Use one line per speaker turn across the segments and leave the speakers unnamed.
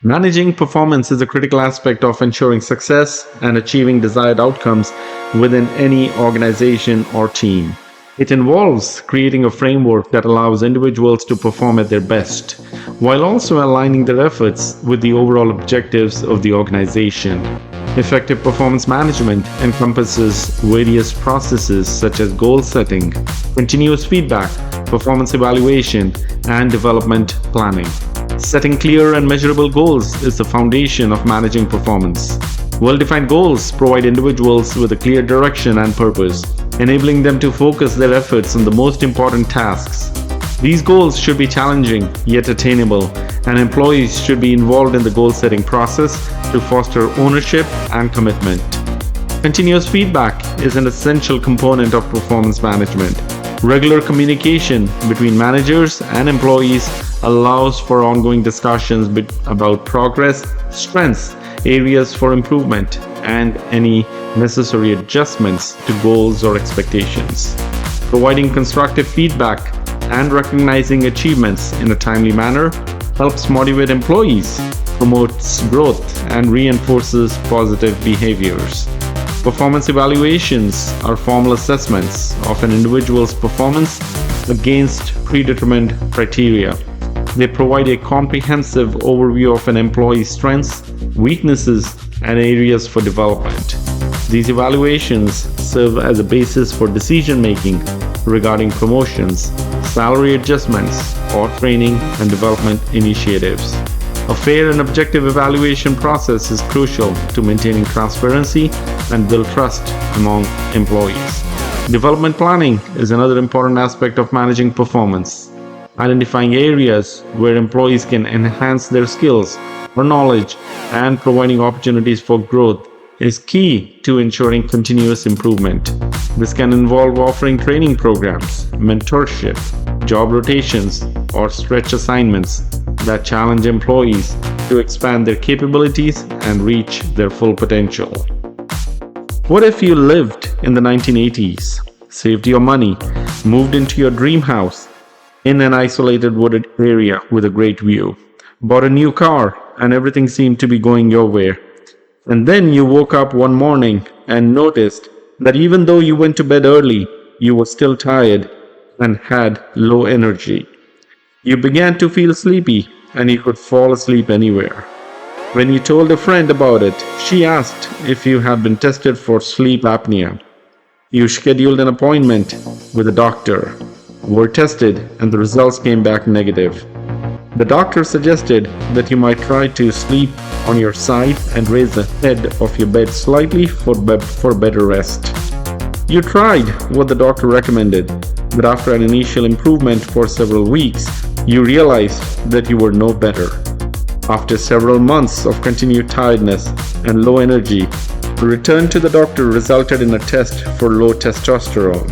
Managing performance is a critical aspect of ensuring success and achieving desired outcomes within any organization or team. It involves creating a framework that allows individuals to perform at their best, while also aligning their efforts with the overall objectives of the organization. Effective performance management encompasses various processes such as goal setting, continuous feedback, performance evaluation, and development planning. Setting clear and measurable goals is the foundation of managing performance. Well-defined goals provide individuals with a clear direction and purpose, enabling them to focus their efforts on the most important tasks. These goals should be challenging yet attainable, and employees should be involved in the goal-setting process to foster ownership and commitment. Continuous feedback is an essential component of performance management. Regular communication between managers and employees allows for ongoing discussions about progress, strengths, areas for improvement, and any necessary adjustments to goals or expectations. Providing constructive feedback and recognizing achievements in a timely manner helps motivate employees, promotes growth, and reinforces positive behaviors. Performance evaluations are formal assessments of an individual's performance against predetermined criteria. They provide a comprehensive overview of an employee's strengths, weaknesses, and areas for development. These evaluations serve as a basis for decision making regarding promotions, salary adjustments, or training and development initiatives. A fair and objective evaluation process is crucial to maintaining transparency and build trust among employees. Development planning is another important aspect of managing performance. Identifying areas where employees can enhance their skills or knowledge and providing opportunities for growth is key to ensuring continuous improvement. This can involve offering training programs, mentorship, job rotations, or stretch assignments that challenge employees to expand their capabilities and reach their full potential. What if you lived in the 1980s, saved your money, moved into your dream house in an isolated wooded area with a great view, bought a new car, and everything seemed to be going your way? And then you woke up one morning and noticed that even though you went to bed early, you were still tired and had low energy. You began to feel sleepy and you could fall asleep anywhere. When you told a friend about it, she asked if you had been tested for sleep apnea. You scheduled an appointment with a doctor, were tested, and the results came back negative. The doctor suggested that you might try to sleep on your side and raise the head of your bed slightly for better rest. You tried what the doctor recommended, but after an initial improvement for several weeks, you realized that you were no better. After several months of continued tiredness and low energy, a return to the doctor resulted in a test for low testosterone.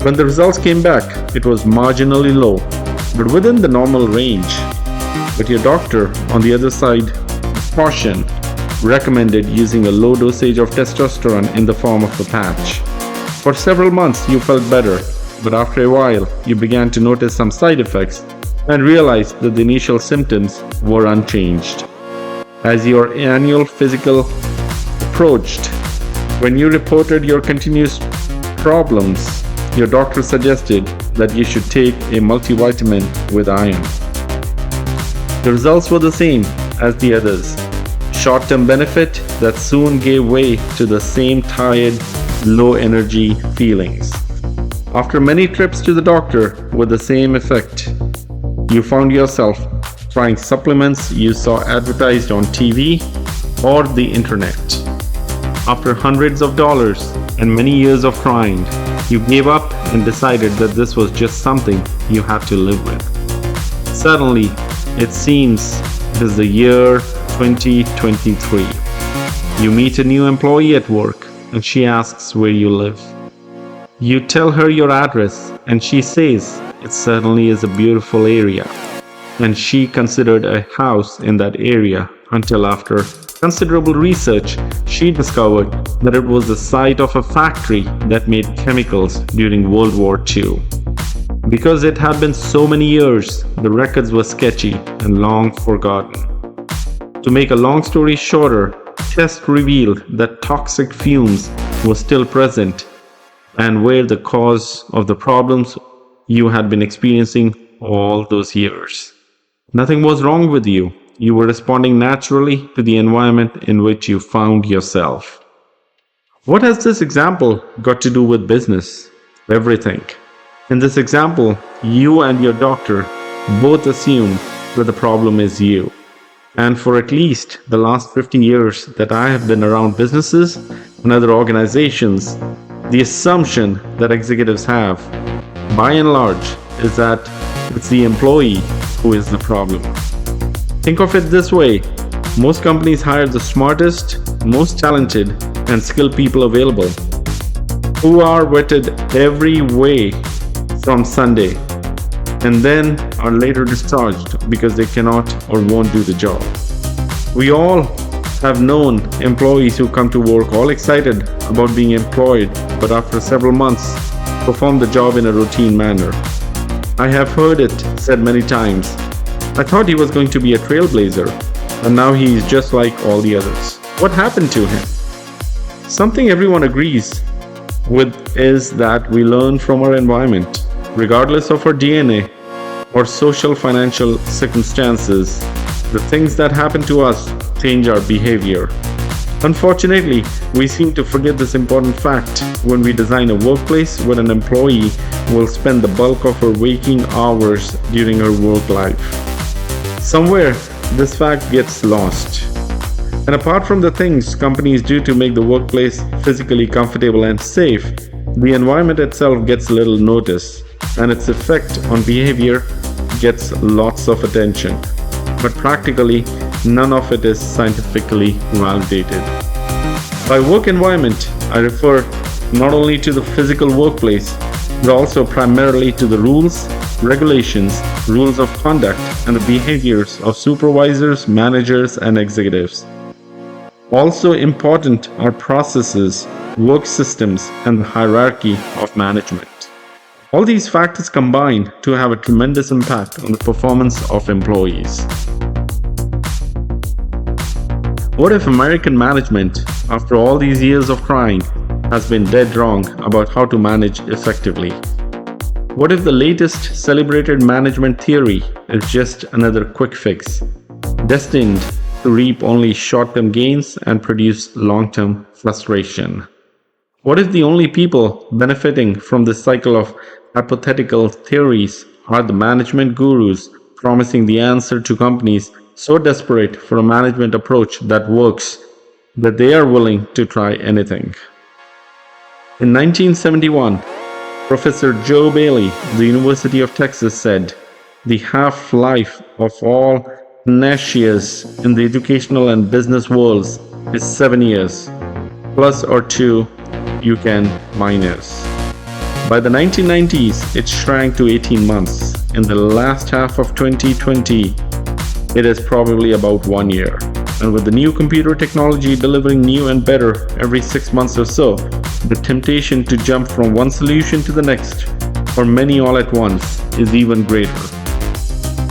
When the results came back, it was marginally low, but within the normal range. But your doctor, on the other side, caution, recommended using a low dosage of testosterone in the form of a patch. For several months, you felt better, but after a while, you began to notice some side effects and realized that the initial symptoms were unchanged. As your annual physical approached, when you reported your continuous problems, your doctor suggested that you should take a multivitamin with iron. The results were the same as the others. Short-term benefit that soon gave way to the same tired, low-energy feelings. After many trips to the doctor with the same effect, you found yourself trying supplements you saw advertised on TV or the internet. After hundreds of dollars and many years of trying, you gave up and decided that this was just something you had to live with. Suddenly, it seems it is the year 2023. You meet a new employee at work and she asks where you live. You tell her your address and she says it certainly is a beautiful area. And she considered a house in that area until after considerable research, she discovered that it was the site of a factory that made chemicals during World War II. Because it had been so many years, the records were sketchy and long forgotten. To make a long story shorter, tests revealed that toxic fumes were still present and were the cause of the problems you had been experiencing all those years. Nothing was wrong with you. You were responding naturally to the environment in which you found yourself. What has this example got to do with business? Everything. In this example, you and your doctor both assume that the problem is you. And for at least the last 50 years that I have been around businesses and other organizations, the assumption that executives have, by and large, is that it's the employee who is the problem. Think of it this way: most companies hire the smartest, most talented, and skilled people available, who are vetted every way from Sunday, and then are later discharged because they cannot or won't do the job. We all have known employees who come to work all excited about being employed, but after several months perform the job in a routine manner. I have heard it said many times, "I thought he was going to be a trailblazer, and now he is just like all the others. What happened to him?" Something everyone agrees with is that we learn from our environment, regardless of our DNA or social financial circumstances. The things that happen to us change our behavior. Unfortunately, we seem to forget this important fact when we design a workplace where an employee will spend the bulk of her waking hours during her work life. Somewhere, this fact gets lost. And apart from the things companies do to make the workplace physically comfortable and safe, the environment itself gets little notice, and its effect on behavior gets lots of attention. But practically, none of it is scientifically validated. By work environment, I refer not only to the physical workplace, but also primarily to the rules, regulations, rules of conduct, and the behaviors of supervisors, managers, and executives. Also important are processes, work systems, and the hierarchy of management. All these factors combine to have a tremendous impact on the performance of employees. What if American management, after all these years of trying, has been dead wrong about how to manage effectively? What if the latest celebrated management theory is just another quick fix, destined to reap only short-term gains and produce long-term frustration? What if the only people benefiting from this cycle of hypothetical theories are the management gurus promising the answer to companies so desperate for a management approach that works that they are willing to try anything? In 1971, Professor Joe Bailey of the University of Texas said, "The half-life of all panaceas in the educational and business worlds is 7 years, plus or 2 you can minus." By the 1990s, it shrank to 18 months. In the last half of 2020, it is probably about 1 year. And with the new computer technology delivering new and better every 6 months or so, the temptation to jump from one solution to the next, or many all at once, is even greater.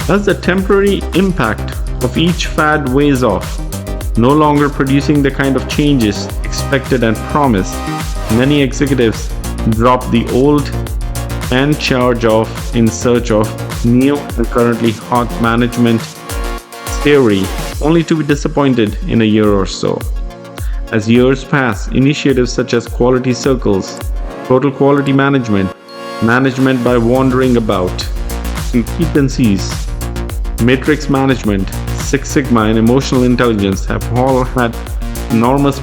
As the temporary impact of each fad wears off, no longer producing the kind of changes expected and promised, many executives drop the old and charge off in search of new and currently hot management theory, only to be disappointed in a year or so. As years pass, initiatives such as quality circles, total quality management, management by wandering about, competencies, matrix management, Six Sigma, and emotional intelligence have all had enormous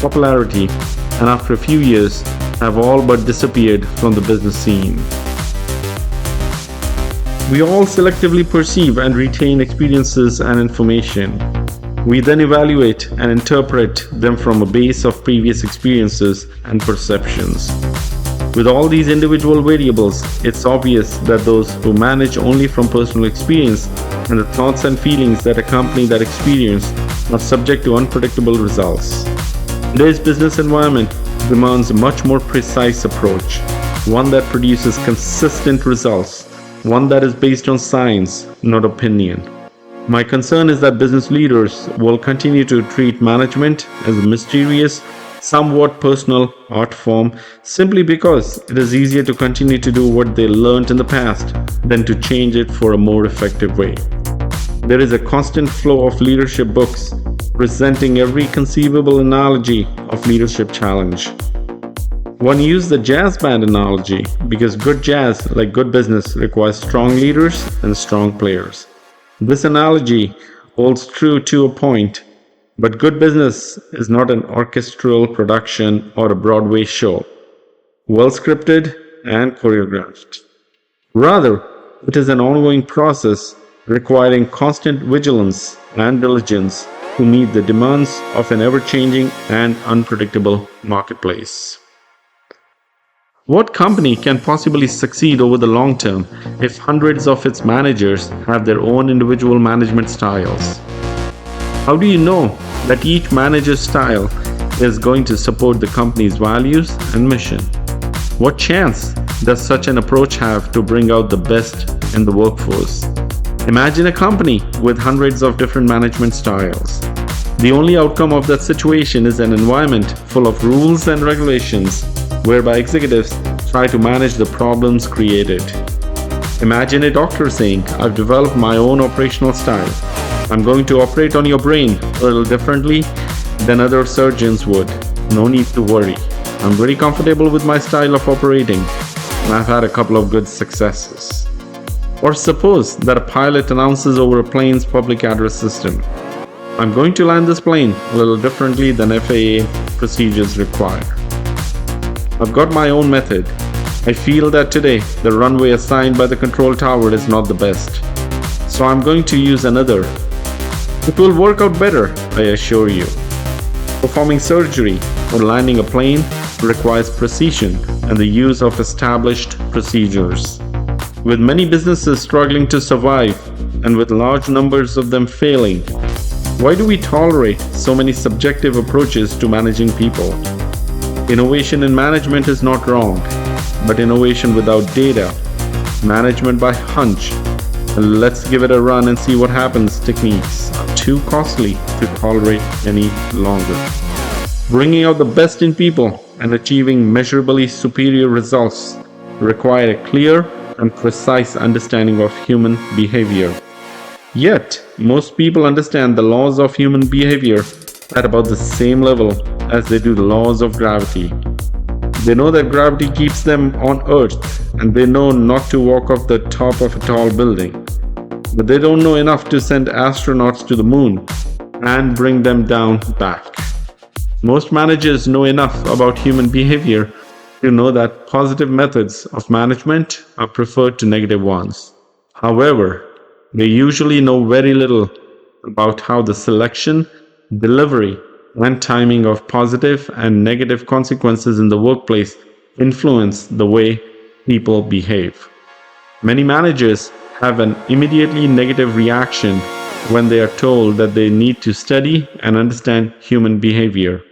popularity, and after a few years have all but disappeared from the business scene. We all selectively perceive and retain experiences and information. We then evaluate and interpret them from a base of previous experiences and perceptions. With all these individual variables, it's obvious that those who manage only from personal experience and the thoughts and feelings that accompany that experience are subject to unpredictable results. Today's business environment demands a much more precise approach, one that produces consistent results, one that is based on science, not opinion. My concern is that business leaders will continue to treat management as a mysterious, somewhat personal art form simply because it is easier to continue to do what they learned in the past than to change it for a more effective way. There is a constant flow of leadership books presenting every conceivable analogy of leadership challenge. One used the jazz band analogy because good jazz, like good business, requires strong leaders and strong players. This analogy holds true to a point, but good business is not an orchestral production or a Broadway show, well scripted and choreographed. Rather, it is an ongoing process requiring constant vigilance and diligence to meet the demands of an ever changing and unpredictable marketplace. What company can possibly succeed over the long term if hundreds of its managers have their own individual management styles? How do you know that each manager's style is going to support the company's values and mission? What chance does such an approach have to bring out the best in the workforce? Imagine a company with hundreds of different management styles. The only outcome of that situation is an environment full of rules and regulations whereby executives try to manage the problems created. Imagine a doctor saying, I've developed my own operational style. I'm going to operate on your brain a little differently than other surgeons would. No need to worry. I'm very comfortable with my style of operating, and I've had a couple of good successes. Or suppose that a pilot announces over a plane's public address system, I'm going to land this plane a little differently than FAA procedures require. I've got my own method. I feel that today the runway assigned by the control tower is not the best, so I'm going to use another. It will work out better, I assure you. Performing surgery or landing a plane requires precision and the use of established procedures. With many businesses struggling to survive and with large numbers of them failing, why do we tolerate so many subjective approaches to managing people? Innovation in management is not wrong, but innovation without data, management by hunch, and let's give it a run and see what happens techniques are too costly to tolerate any longer. Bringing out the best in people and achieving measurably superior results require a clear and precise understanding of human behavior. Yet, most people understand the laws of human behavior at about the same level as they do the laws of gravity. They know that gravity keeps them on Earth, and they know not to walk off the top of a tall building. But they don't know enough to send astronauts to the moon and bring them down back. Most managers know enough about human behavior to know that positive methods of management are preferred to negative ones. However, they usually know very little about how the selection, delivery, and timing of positive and negative consequences in the workplace influence the way people behave. Many managers have an immediately negative reaction when they are told that they need to study and understand human behavior.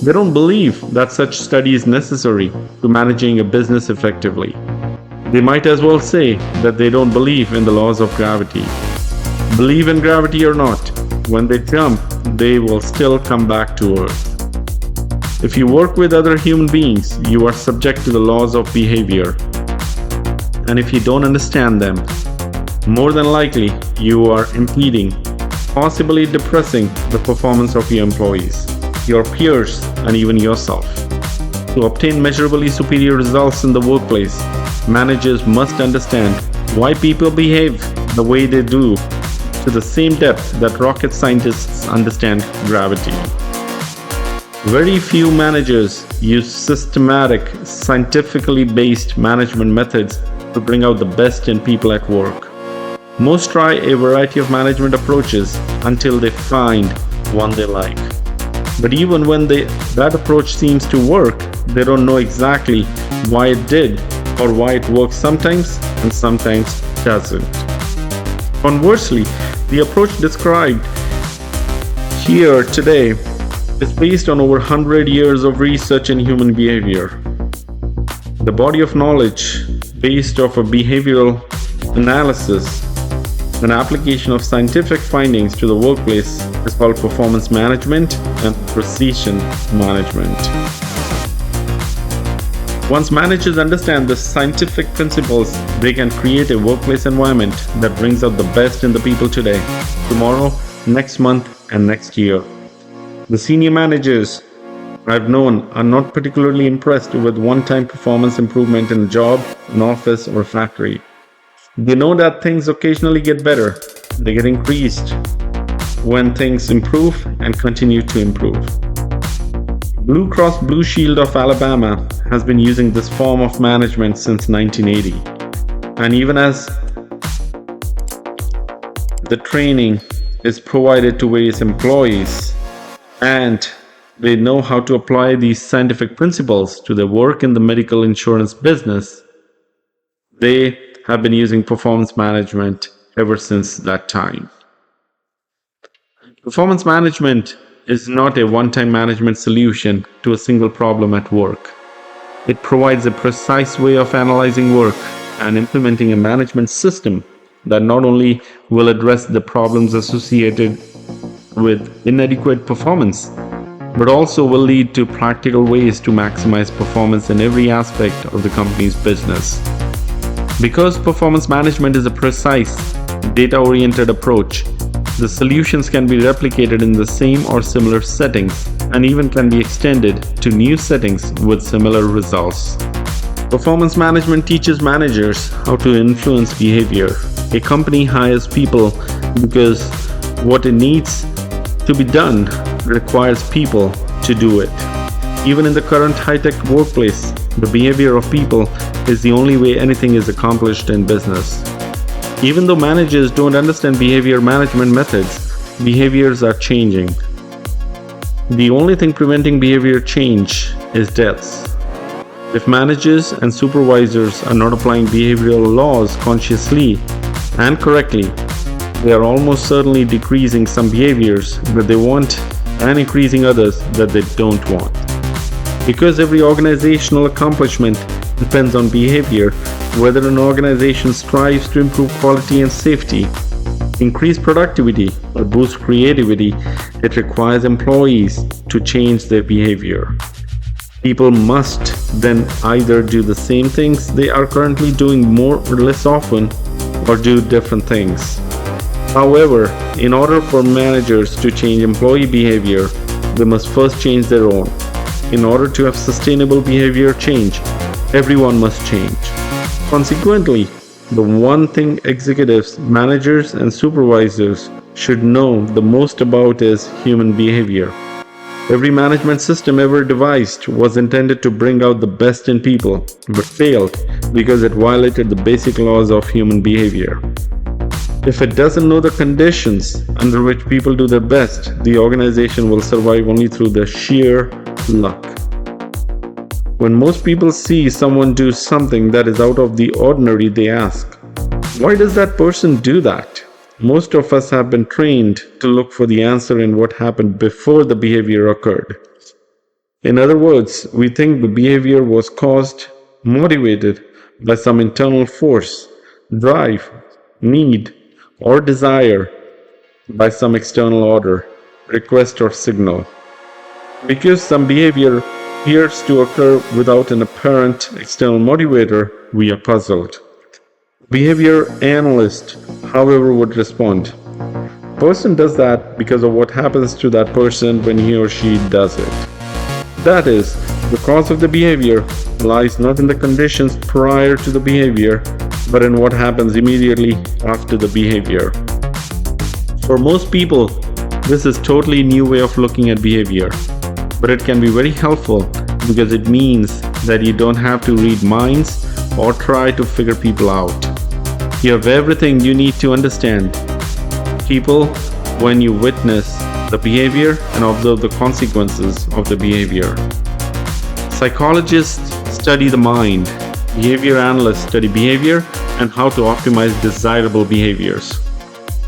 They don't believe that such study is necessary to managing a business effectively. They might as well say that they don't believe in the laws of gravity. Believe in gravity or not, when they jump, they will still come back to Earth. If you work with other human beings, you are subject to the laws of behavior. And if you don't understand them, more than likely you are impeding, possibly depressing the performance of your employees, your peers, and even yourself. To obtain measurably superior results in the workplace, managers must understand why people behave the way they do to the same depth that rocket scientists understand gravity. Very few managers use systematic, scientifically based management methods to bring out the best in people at work. Most try a variety of management approaches until they find one they like. But even when that approach seems to work, they don't know exactly why it did or why it works sometimes and sometimes doesn't. Conversely, the approach described here today is based on over 100 years of research in human behavior. The body of knowledge based off a behavioral analysis An application of scientific findings to the workplace is called performance management and precision management. Once managers understand the scientific principles, they can create a workplace environment that brings out the best in the people today, tomorrow, next month, and next year. The senior managers I've known are not particularly impressed with one-time performance improvement in a job, an office, or a factory. They know that things occasionally get better. They get increased when things improve and continue to improve. Blue Cross Blue Shield of Alabama has been using this form of management since 1980. And even as the training is provided to various employees and they know how to apply these scientific principles to their work in the medical insurance business, they have been using performance management ever since that time. Performance management is not a one-time management solution to a single problem at work. It provides a precise way of analyzing work and implementing a management system that not only will address the problems associated with inadequate performance, but also will lead to practical ways to maximize performance in every aspect of the company's business. Because performance management is a precise, data-oriented approach, the solutions can be replicated in the same or similar settings and even can be extended to new settings with similar results. Performance management teaches managers how to influence behavior. A company hires people because what it needs to be done requires people to do it. Even in the current high-tech workplace, the behavior of people is the only way anything is accomplished in business. Even though managers don't understand behavior management methods, behaviors are changing. The only thing preventing behavior change is deaths. If managers and supervisors are not applying behavioral laws consciously and correctly, they are almost certainly decreasing some behaviors that they want and increasing others that they don't want. Because every organizational accomplishment depends on behavior, whether an organization strives to improve quality and safety, increase productivity, or boost creativity, it requires employees to change their behavior. People must then either do the same things they are currently doing more or less often, or do different things. However, in order for managers to change employee behavior, they must first change their own. In order to have sustainable behavior change, everyone must change. Consequently, the one thing executives, managers, and supervisors should know the most about is human behavior. Every management system ever devised was intended to bring out the best in people, but failed because it violated the basic laws of human behavior. If it doesn't know the conditions under which people do their best, the organization will survive only through their sheer luck. When most people see someone do something that is out of the ordinary, they ask, why does that person do that? Most of us have been trained to look for the answer in what happened before the behavior occurred. In other words, we think the behavior was caused, motivated by some internal force, drive, need, or desire by some external order, request, or signal. Because some behavior appears to occur without an apparent external motivator, we are puzzled. Behavior analyst, however, would respond, person does that because of what happens to that person when he or she does it. That is, the cause of the behavior lies not in the conditions prior to the behavior, but in what happens immediately after the behavior. For most people, this is totally new way of looking at behavior, but it can be very helpful because it means that you don't have to read minds or try to figure people out. You have everything you need to understand people when you witness the behavior and observe the consequences of the behavior. Psychologists study the mind. Behavior analysts study behavior and how to optimize desirable behaviors.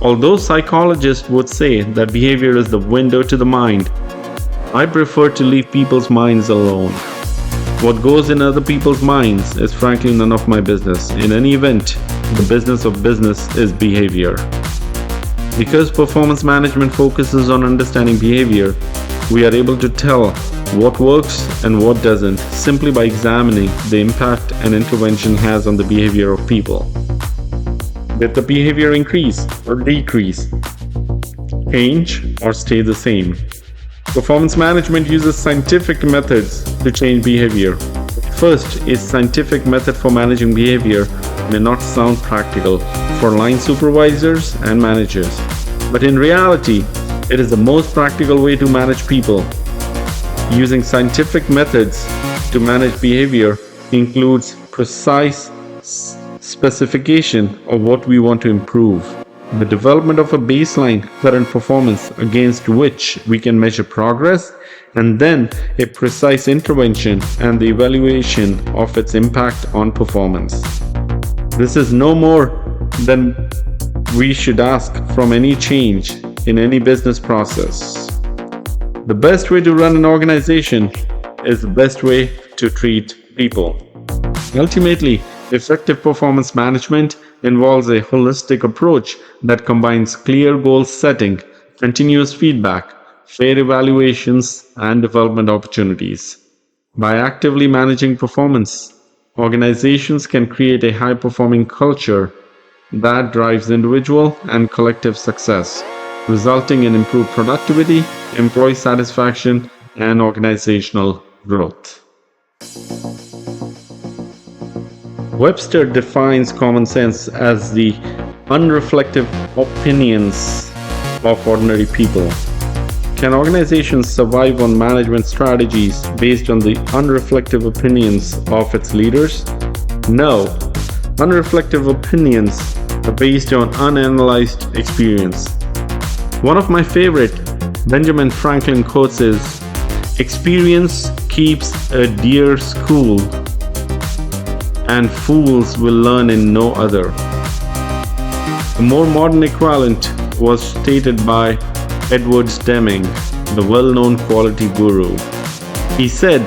Although psychologists would say that behavior is the window to the mind, I prefer to leave people's minds alone. What goes in other people's minds is frankly none of my business. In any event, the business of business is behavior. Because performance management focuses on understanding behavior, we are able to tell what works and what doesn't simply by examining the impact an intervention has on the behavior of people. Did the behavior increase or decrease, change or stay the same? Performance management uses scientific methods to change behavior. First, a scientific method for managing behavior may not sound practical for line supervisors and managers, but in reality, it is the most practical way to manage people. Using scientific methods to manage behavior includes precise specification of what we want to improve, the development of a baseline current performance against which we can measure progress, and then a precise intervention and the evaluation of its impact on performance. This is no more than we should ask from any change in any business process. The best way to run an organization is the best way to treat people. Ultimately, effective performance management involves a holistic approach that combines clear goal setting, continuous feedback, fair evaluations, and development opportunities. By actively managing performance, organizations can create a high-performing culture that drives individual and collective success, resulting in improved productivity, employee satisfaction, and organizational growth. Webster defines common sense as the unreflective opinions of ordinary people. Can organizations survive on management strategies based on the unreflective opinions of its leaders? No. Unreflective opinions are based on unanalyzed experience. One of my favorite Benjamin Franklin quotes is, "Experience keeps a deer school, and fools will learn in no other." A more modern equivalent was stated by Edward Deming, the well-known quality guru. He said,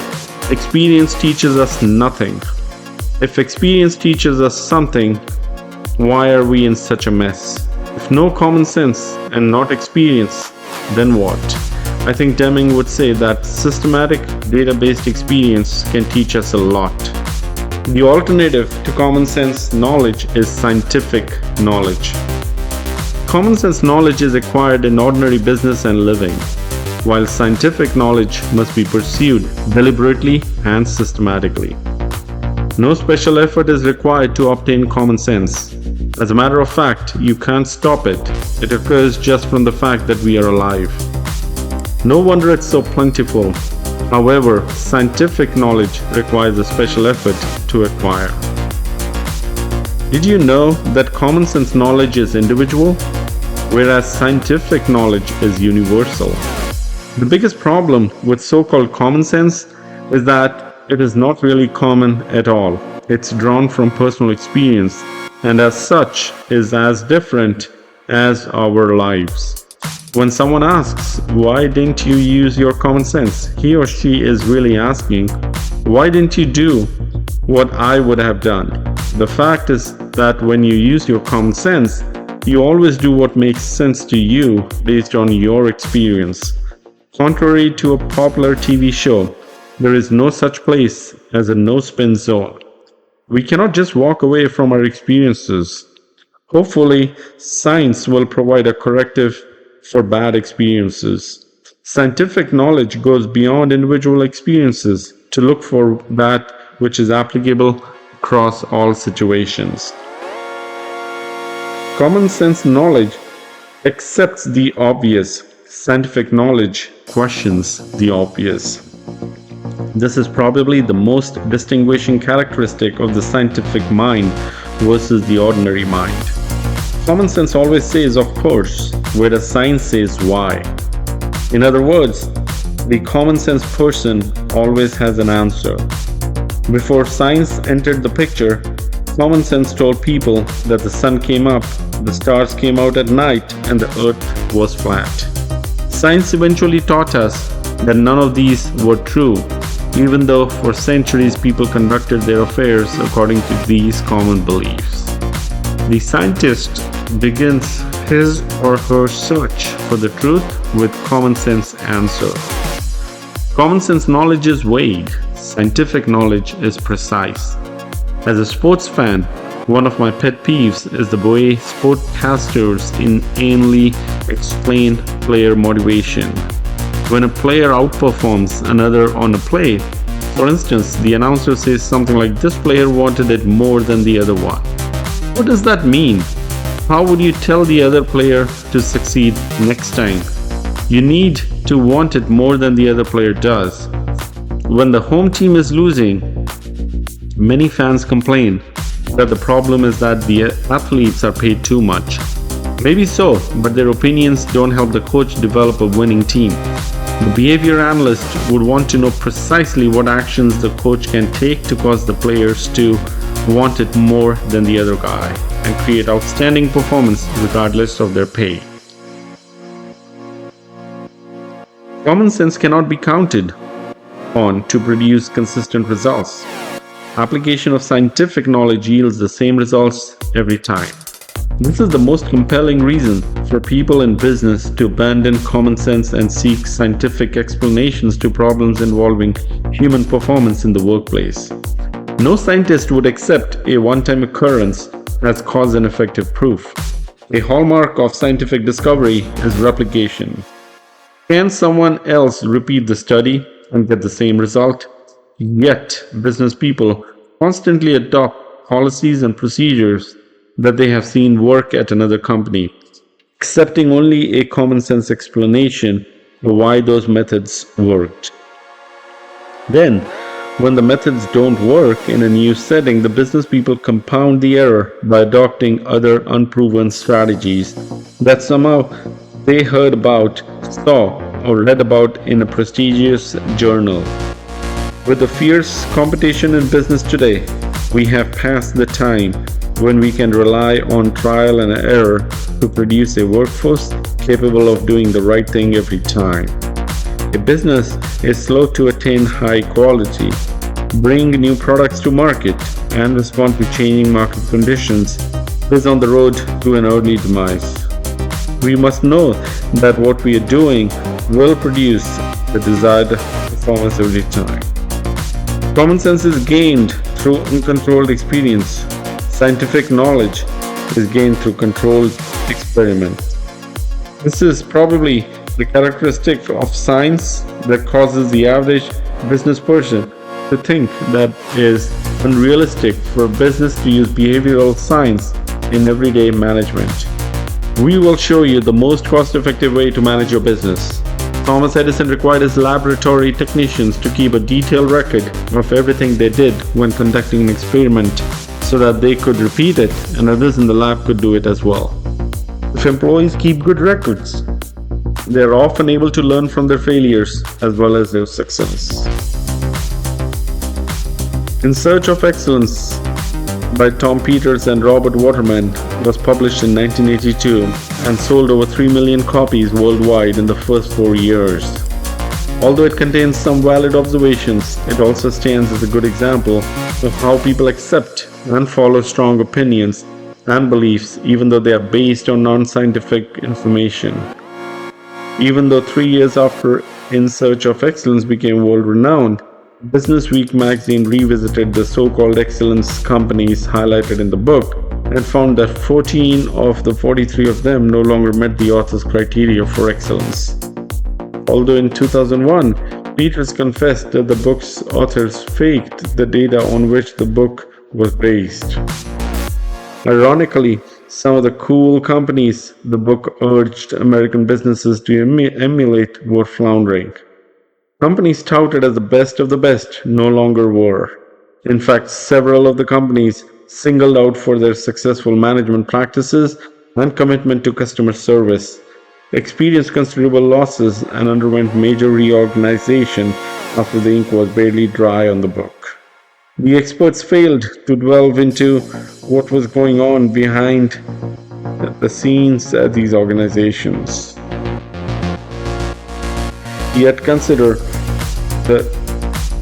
"Experience teaches us nothing. If experience teaches us something, why are we in such a mess? If no common sense and not experience, then what?" I think Deming would say that systematic data-based experience can teach us a lot. The alternative to common sense knowledge is scientific knowledge. Common sense knowledge is acquired in ordinary business and living, while scientific knowledge must be pursued deliberately and systematically. No special effort is required to obtain common sense. As a matter of fact, you can't stop it. It occurs just from the fact that we are alive. No wonder it's so plentiful. However, scientific knowledge requires a special effort to acquire. Did you know that common sense knowledge is individual, whereas scientific knowledge is universal? The biggest problem with so-called common sense is that it is not really common at all. It's drawn from personal experience and as such is as different as our lives. When someone asks, "Why didn't you use your common sense?" he or she is really asking, "Why didn't you do what I would have done?" The fact is that when you use your common sense, you always do what makes sense to you based on your experience. Contrary to a popular TV show, there is no such place as a no-spin zone. We cannot just walk away from our experiences. Hopefully, science will provide a corrective for bad experiences. Scientific knowledge goes beyond individual experiences to look for that which is applicable across all situations. Common sense knowledge accepts the obvious. Scientific knowledge questions the obvious. This is probably the most distinguishing characteristic of the scientific mind versus the ordinary mind. Common sense always says "of course," whereas science says "why." In other words, the common sense person always has an answer. Before science entered the picture, common sense told people that the sun came up, the stars came out at night, and the earth was flat. Science eventually taught us that none of these were true, even though for centuries people conducted their affairs according to these common beliefs. The scientist begins his or her search for the truth with common sense answer. Common sense knowledge is vague, scientific knowledge is precise. As a sports fan, one of my pet peeves is the way sportcasters inanely explain player motivation. When a player outperforms another on a play, for instance, the announcer says something like, "This player wanted it more than the other one." What does that mean? How would you tell the other player to succeed next time? You need to want it more than the other player does. When the home team is losing, many fans complain that the problem is that the athletes are paid too much. Maybe so, but their opinions don't help the coach develop a winning team. The behavior analyst would want to know precisely what actions the coach can take to cause the players to want it more than the other guy and create outstanding performance regardless of their pay. Common sense cannot be counted on to produce consistent results. Application of scientific knowledge yields the same results every time. This is the most compelling reason for people in business to abandon common sense and seek scientific explanations to problems involving human performance in the workplace. No scientist would accept a one-time occurrence as cause and effective proof. A hallmark of scientific discovery is replication. Can someone else repeat the study and get the same result? Yet, business people constantly adopt policies and procedures that they have seen work at another company, accepting only a common sense explanation for why those methods worked. Then, when the methods don't work in a new setting, the business people compound the error by adopting other unproven strategies that somehow they heard about, saw, or read about in a prestigious journal. With the fierce competition in business today, we have passed the time when we can rely on trial and error to produce a workforce capable of doing the right thing every time. A business is slow to attain high quality, bring new products to market, and respond to changing market conditions is on the road to an early demise. We must know that what we are doing will produce the desired performance every time. Common sense is gained through uncontrolled experience. Scientific knowledge is gained through controlled experiment. This is probably the characteristic of science that causes the average business person to think that it is unrealistic for business to use behavioral science in everyday management. We will show you the most cost-effective way to manage your business. Thomas Edison required his laboratory technicians to keep a detailed record of everything they did when conducting an experiment so that they could repeat it and others in the lab could do it as well. If employees keep good records, they are often able to learn from their failures as well as their success. In Search of Excellence by Tom Peters and Robert Waterman was published in 1982 and sold over 3 million copies worldwide in the first 4 years. Although it contains some valid observations, it also stands as a good example of how people accept and follow strong opinions and beliefs even though they are based on non-scientific information. Even though 3 years after In Search of Excellence became world-renowned, Business Week magazine revisited the so-called excellence companies highlighted in the book and found that 14 of the 43 of them no longer met the author's criteria for excellence. Although in 2001, Peters confessed that the book's authors faked the data on which the book was based. Ironically, some of the cool companies the book urged American businesses to emulate were floundering. Companies touted as the best of the best no longer were. In fact, several of the companies singled out for their successful management practices and commitment to customer service, experienced considerable losses, and underwent major reorganization after the ink was barely dry on the book. The experts failed to delve into what was going on behind the scenes at these organizations. Yet consider the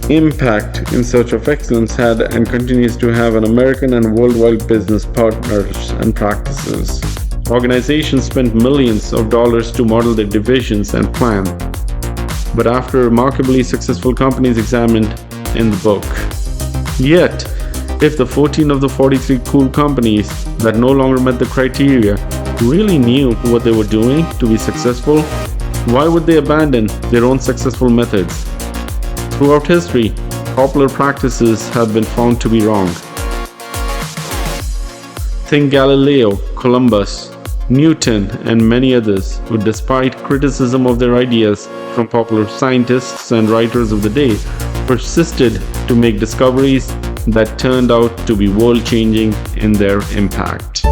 impact In Search of Excellence had and continues to have on American and worldwide business partners and practices. Organizations spent millions of dollars to model their divisions and plan, but after remarkably successful companies examined in the book. Yet, if the 14 of the 43 cool companies that no longer met the criteria really knew what they were doing to be successful, why would they abandon their own successful methods? Throughout history, popular practices have been found to be wrong. Think Galileo, Columbus, Newton, and many others who, despite criticism of their ideas from popular scientists and writers of the day, persisted to make discoveries that turned out to be world-changing in their impact.